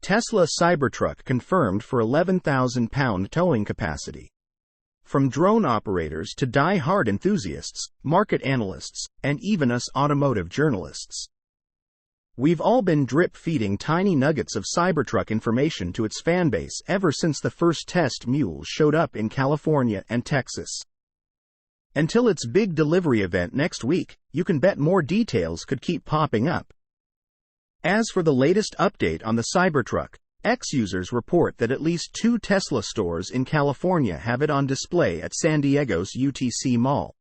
Tesla Cybertruck confirmed for 11,000-pound towing capacity. From drone operators to die-hard enthusiasts, market analysts, and even us automotive journalists. We've all been drip-feeding tiny nuggets of Cybertruck information to its fanbase ever since the first test mules showed up in California and Texas. Until its big delivery event next week, you can bet more details could keep popping up. As for the latest update on the Cybertruck, users report that at least 2 Tesla stores in California have it on display at San Diego's UTC Mall.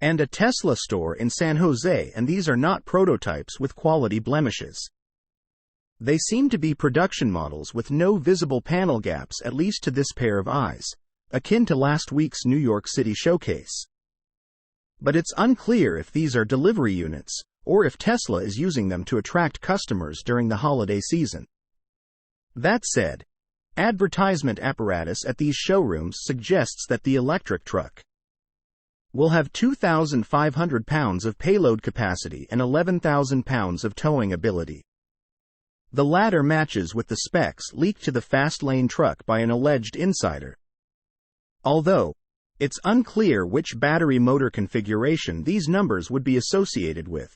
And a Tesla store in San Jose, and these are not prototypes with quality blemishes. They seem to be production models with no visible panel gaps, at least to this pair of eyes, akin to last week's New York City showcase. But it's unclear if these are delivery units, or if Tesla is using them to attract customers during the holiday season. That said, advertisement apparatus at these showrooms suggests that the electric truck will have 2,500 pounds of payload capacity and 11,000 pounds of towing ability. The latter matches with the specs leaked to the Fast Lane truck by an alleged insider. Although, it's unclear which battery motor configuration these numbers would be associated with.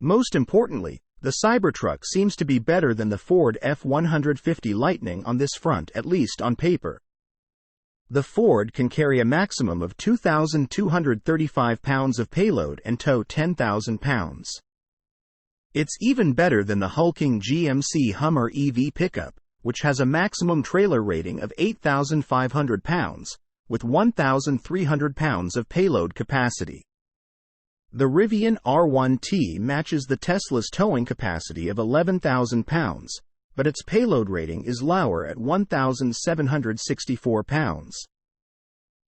Most importantly, the Cybertruck seems to be better than the Ford F-150 Lightning on this front, at least on paper. The Ford can carry a maximum of 2,235 pounds of payload and tow 10,000 pounds. It's even better than the hulking GMC Hummer EV pickup, which has a maximum trailer rating of 8,500 pounds, with 1,300 pounds of payload capacity. The Rivian R1T matches the Tesla's towing capacity of 11,000 pounds, but its payload rating is lower at 1,764 pounds.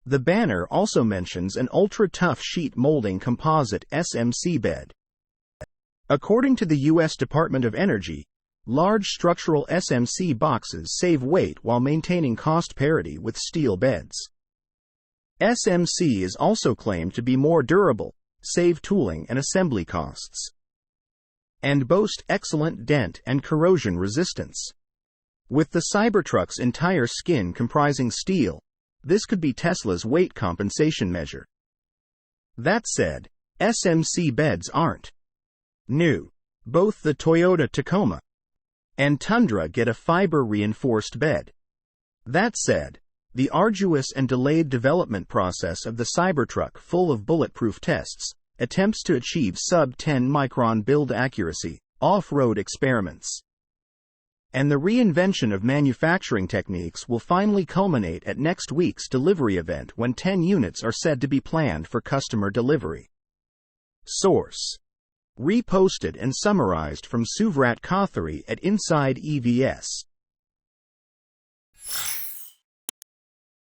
The banner also mentions an ultra-tough sheet molding composite SMC bed. According to the U.S. Department of Energy, large structural SMC boxes save weight while maintaining cost parity with steel beds. SMC is also claimed to be more durable, save tooling and assembly costs, and boast excellent dent and corrosion resistance. With the Cybertruck's entire skin comprising steel, this could be Tesla's weight compensation measure. That said, SMC beds aren't new. Both the Toyota Tacoma and Tundra get a fiber-reinforced bed. That said, the arduous and delayed development process of the Cybertruck, full of bulletproof tests, attempts to achieve sub-10 micron build accuracy, off-road experiments, and the reinvention of manufacturing techniques will finally culminate at next week's delivery event, when 10 units are said to be planned for customer delivery. Source: reposted and summarized from Suvrat Kothari at Inside EVS.